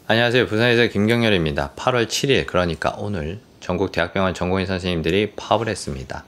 안녕하세요. 부산에서 김경렬입니다. 8월 7일, 그러니까 오늘 전국 대학병원 전공의 선생님들이 파업을 했습니다.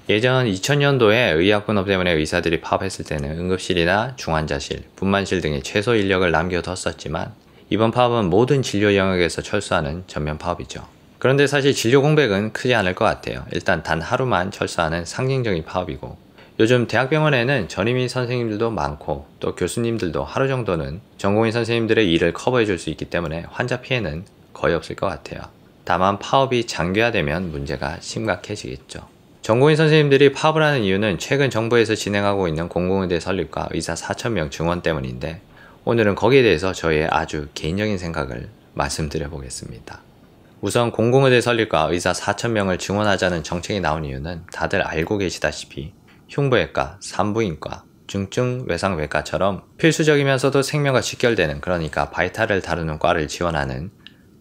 예전 2000년도에 의약분업 때문에 의사들이 파업했을 때는 응급실이나 중환자실, 분만실 등의 최소 인력을 남겨뒀었지만 이번 파업은 모든 진료 영역에서 철수하는 전면 파업이죠. 그런데 사실 진료 공백은 크지 않을 것 같아요. 일단 단 하루만 철수하는 상징적인 파업이고, 요즘 대학병원에는 전임의 선생님들도 많고 또 교수님들도 하루 정도는 전공의 선생님들의 일을 커버해 줄 수 있기 때문에 환자 피해는 거의 없을 것 같아요. 다만 파업이 장기화되면 문제가 심각해지겠죠. 전공의 선생님들이 파업을 하는 이유는 최근 정부에서 진행하고 있는 공공의대 설립과 의사 4,000명 증원 때문인데, 오늘은 거기에 대해서 저의 아주 개인적인 생각을 말씀드려 보겠습니다. 우선 공공의대 설립과 의사 4,000명을 증원하자는 정책이 나온 이유는 다들 알고 계시다시피 흉부외과, 산부인과, 중증외상외과처럼 필수적이면서도 생명과 직결되는, 그러니까 바이탈을 다루는 과를 지원하는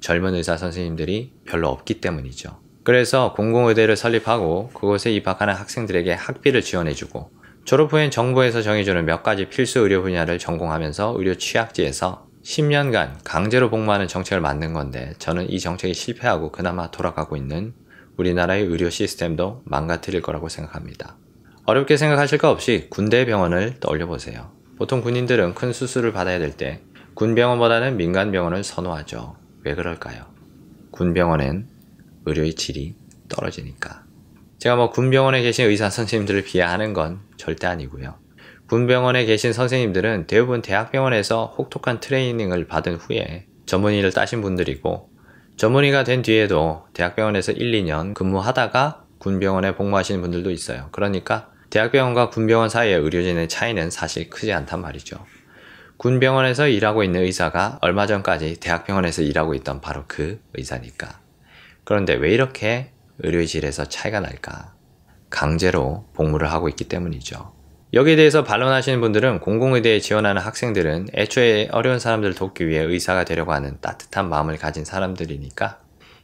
젊은 의사 선생님들이 별로 없기 때문이죠. 그래서 공공의대를 설립하고 그곳에 입학하는 학생들에게 학비를 지원해주고, 졸업 후엔 정부에서 정해주는 몇 가지 필수 의료 분야를 전공하면서 의료 취약지에서 10년간 강제로 복무하는 정책을 만든 건데, 저는 이 정책이 실패하고 그나마 돌아가고 있는 우리나라의 의료 시스템도 망가뜨릴 거라고 생각합니다. 어렵게 생각하실 거 없이 군대 병원을 떠올려 보세요. 보통 군인들은 큰 수술을 받아야 될 때 군병원보다는 민간병원을 선호하죠. 왜 그럴까요? 군병원엔 의료의 질이 떨어지니까. 제가 군병원에 계신 의사 선생님들을 비하하는 건 절대 아니고요. 군병원에 계신 선생님들은 대부분 대학병원에서 혹독한 트레이닝을 받은 후에 전문의를 따신 분들이고, 전문의가 된 뒤에도 대학병원에서 1, 2년 근무하다가 군병원에 복무하시는 분들도 있어요. 그러니까 대학병원과 군병원 사이의 의료진의 차이는 사실 크지 않단 말이죠. 군병원에서 일하고 있는 의사가 얼마 전까지 대학병원에서 일하고 있던 바로 그 의사니까. 그런데 왜 이렇게 의료의 질에서 차이가 날까? 강제로 복무를 하고 있기 때문이죠. 여기에 대해서 반론하시는 분들은 공공의대에 지원하는 학생들은 애초에 어려운 사람들을 돕기 위해 의사가 되려고 하는 따뜻한 마음을 가진 사람들이니까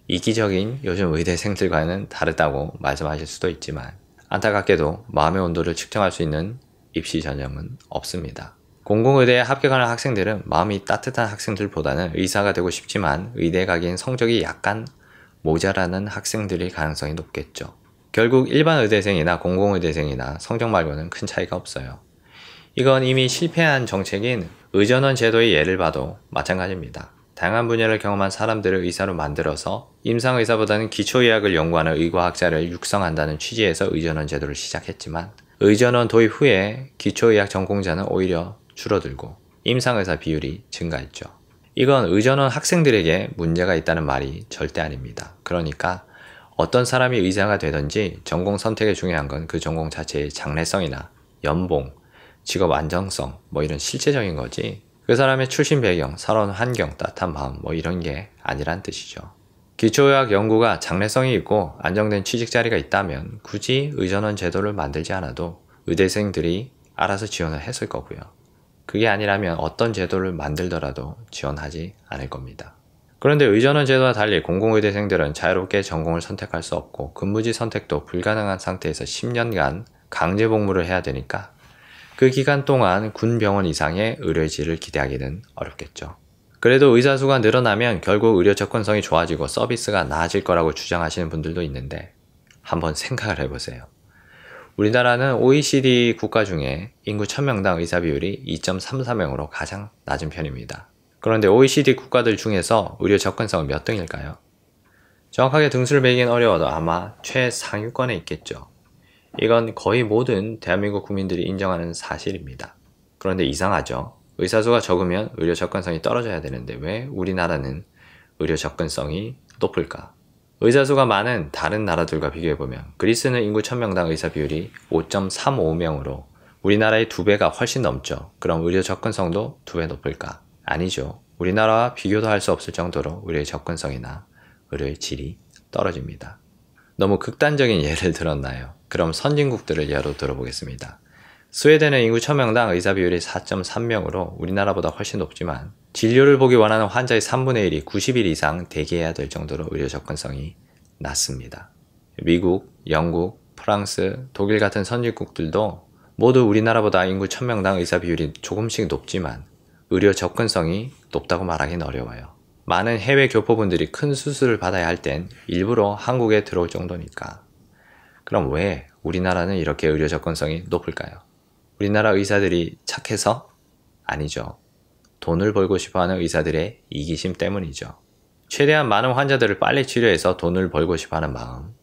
이기적인 요즘 의대생들과는 다르다고 말씀하실 수도 있지만, 안타깝게도 마음의 온도를 측정할 수 있는 입시 전형은 없습니다. 공공의대에 합격하는 학생들은 마음이 따뜻한 학생들보다는 의사가 되고 싶지만 의대에 가기엔 성적이 약간 모자라는 학생들일 가능성이 높겠죠. 결국 일반 의대생이나 공공의대생이나 성적 말고는 큰 차이가 없어요. 이건 이미 실패한 정책인 의전원 제도의 예를 봐도 마찬가지입니다. 다양한 분야를 경험한 사람들을 의사로 만들어서 임상의사보다는 기초의학을 연구하는 의과학자를 육성한다는 취지에서 의전원 제도를 시작했지만, 의전원 도입 후에 기초의학 전공자는 오히려 줄어들고 임상의사 비율이 증가했죠. 이건 의전원 학생들에게 문제가 있다는 말이 절대 아닙니다. 그러니까 어떤 사람이 의사가 되든지 전공 선택에 중요한 건 그 전공 자체의 장래성이나 연봉, 직업 안정성, 이런 실제적인 거지, 그 사람의 출신 배경, 살아온 환경, 따뜻한 마음 이런 게 아니란 뜻이죠. 기초의학 연구가 장래성이 있고 안정된 취직 자리가 있다면 굳이 의전원 제도를 만들지 않아도 의대생들이 알아서 지원을 했을 거고요. 그게 아니라면 어떤 제도를 만들더라도 지원하지 않을 겁니다. 그런데 의전원 제도와 달리 공공의대생들은 자유롭게 전공을 선택할 수 없고 근무지 선택도 불가능한 상태에서 10년간 강제 복무를 해야 되니까 그 기간 동안 군병원 이상의 의료의 질을 기대하기는 어렵겠죠. 그래도 의사 수가 늘어나면 결국 의료 접근성이 좋아지고 서비스가 나아질 거라고 주장하시는 분들도 있는데, 한번 생각을 해보세요. 우리나라는 OECD 국가 중에 인구 1000명당 의사 비율이 2.34명으로 가장 낮은 편입니다. 그런데 OECD 국가들 중에서 의료 접근성은 몇 등일까요? 정확하게 등수를 매기긴 어려워도 아마 최상위권에 있겠죠. 이건 거의 모든 대한민국 국민들이 인정하는 사실입니다. 그런데 이상하죠. 의사 수가 적으면 의료 접근성이 떨어져야 되는데 왜 우리나라는 의료 접근성이 높을까? 의사 수가 많은 다른 나라들과 비교해보면 그리스는 인구 1000명당 의사 비율이 5.35명으로 우리나라의 2배가 훨씬 넘죠. 그럼 의료 접근성도 2배 높을까? 아니죠. 우리나라와 비교도 할 수 없을 정도로 의료의 접근성이나 의료의 질이 떨어집니다. 너무 극단적인 예를 들었나요? 그럼 선진국들을 예로 들어보겠습니다. 스웨덴은 인구 1000명당 의사 비율이 4.3명으로 우리나라보다 훨씬 높지만 진료를 보기 원하는 환자의 3분의 1이 90일 이상 대기해야 될 정도로 의료 접근성이 낮습니다. 미국, 영국, 프랑스, 독일 같은 선진국들도 모두 우리나라보다 인구 1000명당 의사 비율이 조금씩 높지만 의료 접근성이 높다고 말하기는 어려워요. 많은 해외 교포분들이 큰 수술을 받아야 할 땐 일부러 한국에 들어올 정도니까. 그럼 왜 우리나라는 이렇게 의료 접근성이 높을까요? 우리나라 의사들이 착해서? 아니죠. 돈을 벌고 싶어하는 의사들의 이기심 때문이죠. 최대한 많은 환자들을 빨리 치료해서 돈을 벌고 싶어하는 마음.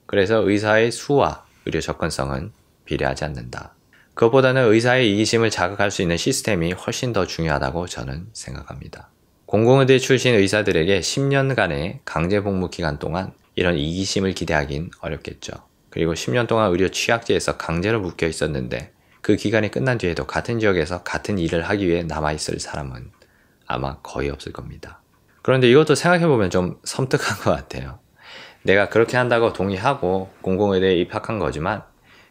그래서 의사의 수와 의료 접근성은 비례하지 않는다. 그것보다는 의사의 이기심을 자극할 수 있는 시스템이 훨씬 더 중요하다고 저는 생각합니다. 공공의대 출신 의사들에게 10년간의 강제 복무 기간 동안 이런 이기심을 기대하긴 어렵겠죠. 그리고 10년 동안 의료 취약지에서 강제로 묶여 있었는데 그 기간이 끝난 뒤에도 같은 지역에서 같은 일을 하기 위해 남아있을 사람은 아마 거의 없을 겁니다. 그런데 이것도 생각해보면 좀 섬뜩한 것 같아요. 내가 그렇게 한다고 동의하고 공공의대에 입학한 거지만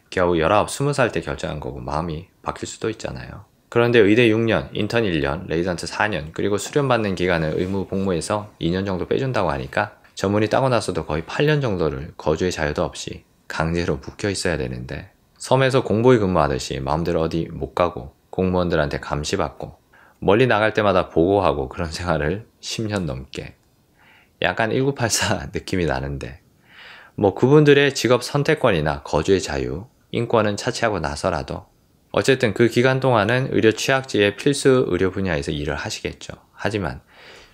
겨우 19, 20살 때 결정한 거고 마음이 바뀔 수도 있잖아요. 그런데 의대 6년, 인턴 1년, 레지던트 4년, 그리고 수련받는 기간을 의무 복무에서 2년 정도 빼준다고 하니까 전문의 따고 나서도 거의 8년 정도를 거주의 자유도 없이 강제로 묶여 있어야 되는데 섬에서 공보위 근무하듯이 마음대로 어디 못 가고 공무원들한테 감시받고 멀리 나갈 때마다 보고하고 그런 생활을 10년 넘게 약간 1984 느낌이 나는데 뭐 그분들의 직업 선택권이나 거주의 자유, 인권은 차치하고 나서라도 어쨌든 그 기간 동안은 의료 취약지의 필수 의료 분야에서 일을 하시겠죠. 하지만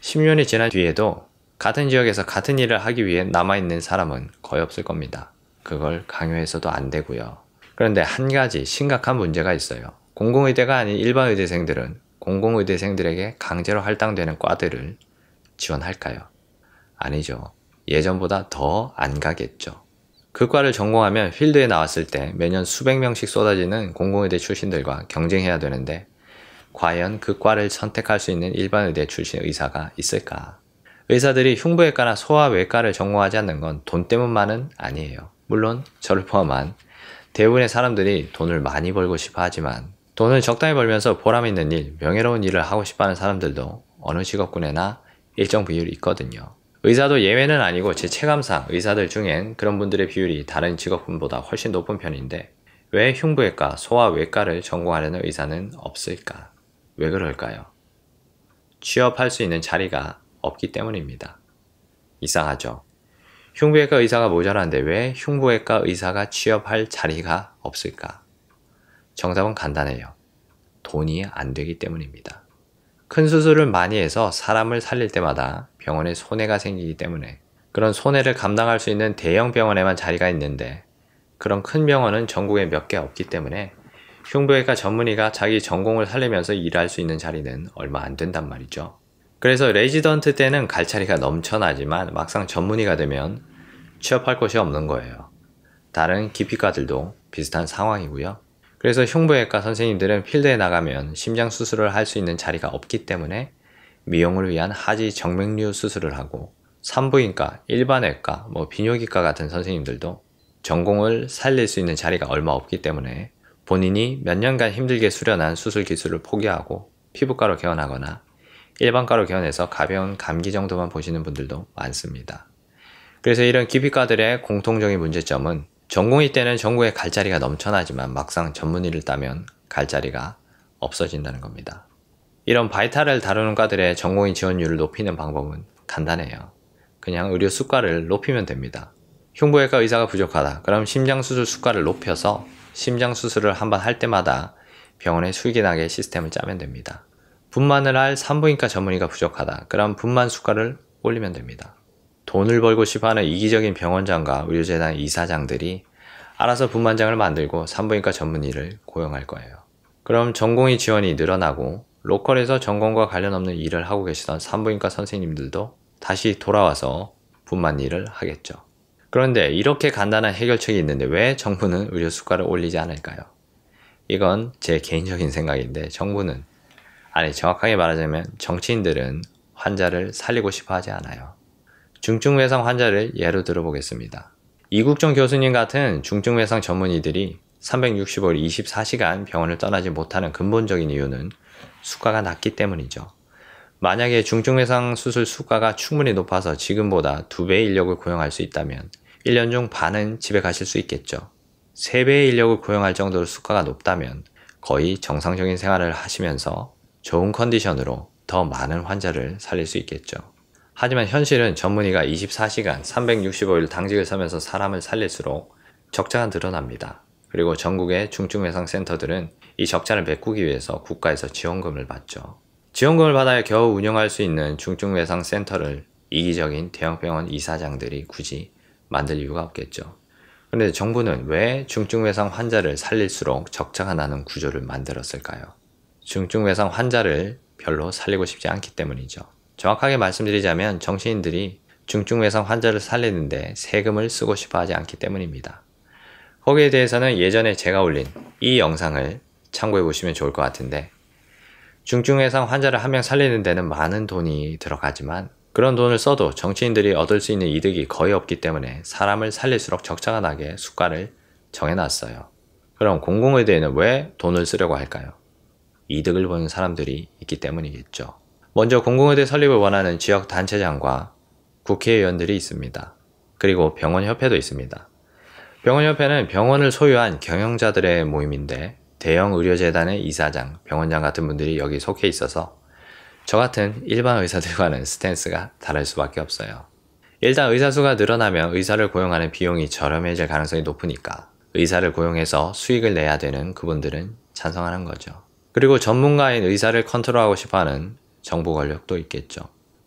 10년이 지난 뒤에도 같은 지역에서 같은 일을 하기 위해 남아있는 사람은 거의 없을 겁니다. 그걸 강요해서도 안 되고요. 그런데 한 가지 심각한 문제가 있어요. 공공의대가 아닌 일반 의대생들은 공공의대생들에게 강제로 할당되는 과들을 지원할까요? 아니죠. 예전보다 더 안 가겠죠. 그 과를 전공하면 필드에 나왔을 때 매년 수백 명씩 쏟아지는 공공의대 출신들과 경쟁해야 되는데 과연 그 과를 선택할 수 있는 일반 의대 출신 의사가 있을까? 의사들이 흉부외과나 소아외과를 전공하지 않는 건 돈 때문만은 아니에요. 물론 저를 포함한 대부분의 사람들이 돈을 많이 벌고 싶어 하지만 돈을 적당히 벌면서 보람 있는 일, 명예로운 일을 하고 싶어하는 사람들도 어느 직업군에나 일정 비율이 있거든요. 의사도 예외는 아니고 제 체감상 의사들 중엔 그런 분들의 비율이 다른 직업군보다 훨씬 높은 편인데 왜 흉부외과, 소아외과를 전공하려는 의사는 없을까? 왜 그럴까요? 취업할 수 있는 자리가 없기 때문입니다. 이상하죠? 흉부외과 의사가 모자란데 왜 흉부외과 의사가 취업할 자리가 없을까? 정답은 간단해요. 돈이 안 되기 때문입니다. 큰 수술을 많이 해서 사람을 살릴 때마다 병원에 손해가 생기기 때문에 그런 손해를 감당할 수 있는 대형 병원에만 자리가 있는데 그런 큰 병원은 전국에 몇 개 없기 때문에 흉부외과 전문의가 자기 전공을 살리면서 일할 수 있는 자리는 얼마 안 된단 말이죠. 그래서 레지던트 때는 갈 자리가 넘쳐나지만 막상 전문의가 되면 취업할 곳이 없는 거예요. 다른 기피과들도 비슷한 상황이고요. 그래서 흉부외과 선생님들은 필드에 나가면 심장 수술을 할 수 있는 자리가 없기 때문에 미용을 위한 하지 정맥류 수술을 하고 산부인과, 일반외과, 비뇨기과 같은 선생님들도 전공을 살릴 수 있는 자리가 얼마 없기 때문에 본인이 몇 년간 힘들게 수련한 수술 기술을 포기하고 피부과로 개원하거나 일반과로 개원해서 가벼운 감기 정도만 보시는 분들도 많습니다. 그래서 이런 기피과들의 공통적인 문제점은 전공의 때는 전국에 갈 자리가 넘쳐나지만 막상 전문의를 따면 갈 자리가 없어진다는 겁니다. 이런 바이탈을 다루는 과들의 전공의 지원율을 높이는 방법은 간단해요. 그냥 의료 수가를 높이면 됩니다. 흉부외과 의사가 부족하다. 그럼 심장수술 수가를 높여서 심장수술을 한번 할 때마다 병원에 수익이 나게 시스템을 짜면 됩니다. 분만을 할 산부인과 전문의가 부족하다. 그럼 분만 수가를 올리면 됩니다. 돈을 벌고 싶어하는 이기적인 병원장과 의료재단 이사장들이 알아서 분만장을 만들고 산부인과 전문의를 고용할 거예요. 그럼 전공의 지원이 늘어나고 로컬에서 전공과 관련 없는 일을 하고 계시던 산부인과 선생님들도 다시 돌아와서 분만 일을 하겠죠. 그런데 이렇게 간단한 해결책이 있는데 왜 정부는 의료 수가를 올리지 않을까요? 이건 제 개인적인 생각인데 정확하게 말하자면 정치인들은 환자를 살리고 싶어 하지 않아요. 중증외상 환자를 예로 들어보겠습니다. 이국종 교수님 같은 중증외상 전문의들이 365일 24시간 병원을 떠나지 못하는 근본적인 이유는 수가가 낮기 때문이죠. 만약에 중증외상 수술 수가가 충분히 높아서 지금보다 2배의 인력을 고용할 수 있다면 1년 중 반은 집에 가실 수 있겠죠. 3배의 인력을 고용할 정도로 수가가 높다면 거의 정상적인 생활을 하시면서 좋은 컨디션으로 더 많은 환자를 살릴 수 있겠죠. 하지만 현실은 전문의가 24시간 365일 당직을 서면서 사람을 살릴수록 적자가 늘어납니다. 그리고 전국의 중증외상센터들은 이 적자를 메꾸기 위해서 국가에서 지원금을 받죠. 지원금을 받아야 겨우 운영할 수 있는 중증외상센터를 이기적인 대형병원 이사장들이 굳이 만들 이유가 없겠죠. 그런데 정부는 왜 중증외상 환자를 살릴수록 적자가 나는 구조를 만들었을까요? 중증외상 환자를 별로 살리고 싶지 않기 때문이죠. 정확하게 말씀드리자면 정치인들이 중증외상 환자를 살리는데 세금을 쓰고 싶어 하지 않기 때문입니다. 거기에 대해서는 예전에 제가 올린 이 영상을 참고해 보시면 좋을 것 같은데, 중증외상 환자를 한 명 살리는 데는 많은 돈이 들어가지만 그런 돈을 써도 정치인들이 얻을 수 있는 이득이 거의 없기 때문에 사람을 살릴수록 적자가 나게 수가를 정해놨어요. 그럼 공공의대에는 왜 돈을 쓰려고 할까요? 이득을 보는 사람들이 있기 때문이겠죠. 먼저 공공의대 설립을 원하는 지역단체장과 국회의원들이 있습니다. 그리고 병원협회도 있습니다. 병원협회는 병원을 소유한 경영자들의 모임인데 대형 의료재단의 이사장, 병원장 같은 분들이 여기 속해 있어서 저 같은 일반 의사들과는 스탠스가 다를 수밖에 없어요. 일단 의사 수가 늘어나면 의사를 고용하는 비용이 저렴해질 가능성이 높으니까 의사를 고용해서 수익을 내야 되는 그분들은 찬성하는 거죠. 그리고 전문가인 의사를 컨트롤하고 싶어하는 정부 권력도 있겠죠.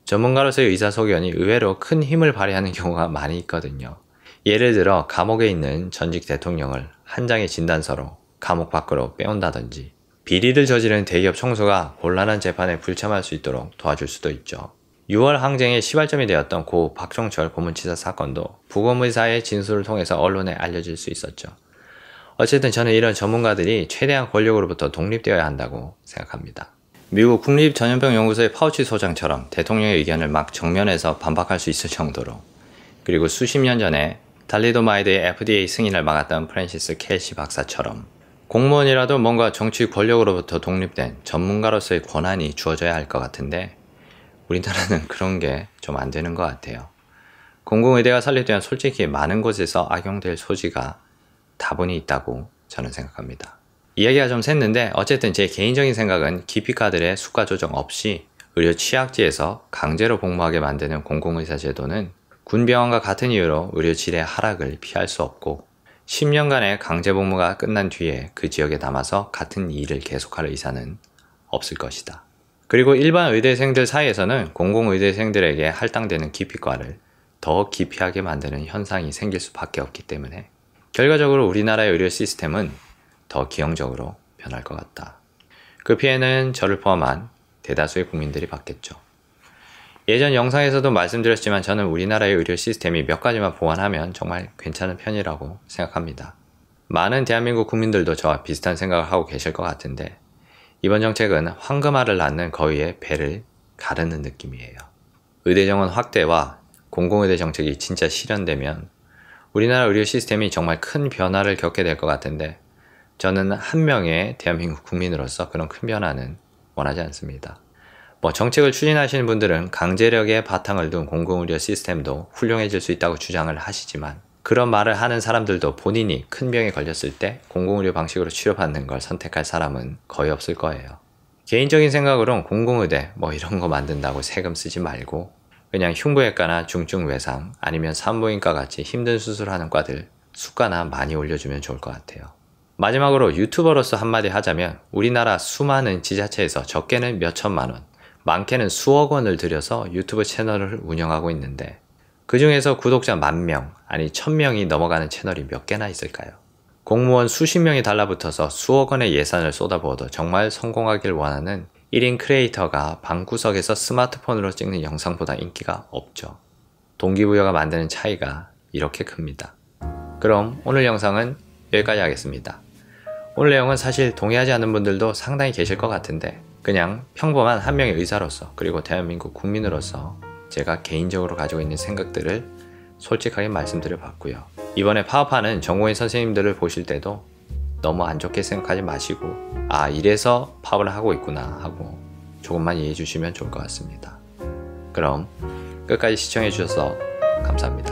전문가로서의 의사소견이 의외로 큰 힘을 발휘하는 경우가 많이 있거든요. 예를 들어 감옥에 있는 전직 대통령을 한 장의 진단서로 감옥 밖으로 빼온다든지, 비리를 저지른 대기업 총수가 곤란한 재판에 불참할 수 있도록 도와줄 수도 있죠. 6월 항쟁의 시발점이 되었던 고 박종철 고문치사 사건도 부검의사의 진술을 통해서 언론에 알려질 수 있었죠. 어쨌든 저는 이런 전문가들이 최대한 권력으로부터 독립되어야 한다고 생각합니다. 미국 국립전염병연구소의 파우치 소장처럼 대통령의 의견을 막 정면에서 반박할 수 있을 정도로, 그리고 수십 년 전에 달리도마이드의 FDA 승인을 막았던 프랜시스 켈시 박사처럼 공무원이라도 뭔가 정치 권력으로부터 독립된 전문가로서의 권한이 주어져야 할 것 같은데 우리나라는 그런 게 좀 안 되는 것 같아요. 공공의대가 설립되면 솔직히 많은 곳에서 악용될 소지가 다분히 있다고 저는 생각합니다. 이야기가 좀 샜는데 어쨌든 제 개인적인 생각은 기피카들의 수가 조정 없이 의료 취약지에서 강제로 복무하게 만드는 공공의사 제도는 군병원과 같은 이유로 의료 질의 하락을 피할 수 없고 10년간의 강제 복무가 끝난 뒤에 그 지역에 남아서 같은 일을 계속할 의사는 없을 것이다. 그리고 일반 의대생들 사이에서는 공공의대생들에게 할당되는 기피과를 더 기피하게 만드는 현상이 생길 수밖에 없기 때문에 결과적으로 우리나라의 의료 시스템은 더 기형적으로 변할 것 같다. 그 피해는 저를 포함한 대다수의 국민들이 받겠죠. 예전 영상에서도 말씀드렸지만 저는 우리나라의 의료 시스템이 몇 가지만 보완하면 정말 괜찮은 편이라고 생각합니다. 많은 대한민국 국민들도 저와 비슷한 생각을 하고 계실 것 같은데 이번 정책은 황금알을 낳는 거위의 배를 가르는 느낌이에요. 의대 정원 확대와 공공의대 정책이 진짜 실현되면 우리나라 의료 시스템이 정말 큰 변화를 겪게 될 것 같은데 저는 한 명의 대한민국 국민으로서 그런 큰 변화는 원하지 않습니다. 정책을 추진하시는 분들은 강제력의 바탕을 둔 공공의료 시스템도 훌륭해질 수 있다고 주장을 하시지만 그런 말을 하는 사람들도 본인이 큰 병에 걸렸을 때 공공의료 방식으로 치료받는 걸 선택할 사람은 거의 없을 거예요. 개인적인 생각으론 공공의대 이런 거 만든다고 세금 쓰지 말고 그냥 흉부외과나 중증외상 아니면 산부인과 같이 힘든 수술하는 과들 수가나 많이 올려주면 좋을 것 같아요. 마지막으로 유튜버로서 한마디 하자면 우리나라 수많은 지자체에서 적게는 몇 천만 원, 많게는 수억 원을 들여서 유튜브 채널을 운영하고 있는데 그 중에서 구독자 10,000명, 아니 1,000명이 넘어가는 채널이 몇 개나 있을까요? 공무원 수십 명이 달라붙어서 수억 원의 예산을 쏟아부어도 정말 성공하길 원하는 1인 크리에이터가 방구석에서 스마트폰으로 찍는 영상보다 인기가 없죠. 동기부여가 만드는 차이가 이렇게 큽니다. 그럼 오늘 영상은 여기까지 하겠습니다. 오늘 내용은 사실 동의하지 않는 분들도 상당히 계실 것 같은데 그냥 평범한 한 명의 의사로서 그리고 대한민국 국민으로서 제가 개인적으로 가지고 있는 생각들을 솔직하게 말씀드려 봤고요. 이번에 파업하는 전공의 선생님들을 보실 때도 너무 안 좋게 생각하지 마시고 이래서 파업을 하고 있구나 하고 조금만 이해해 주시면 좋을 것 같습니다. 그럼 끝까지 시청해 주셔서 감사합니다.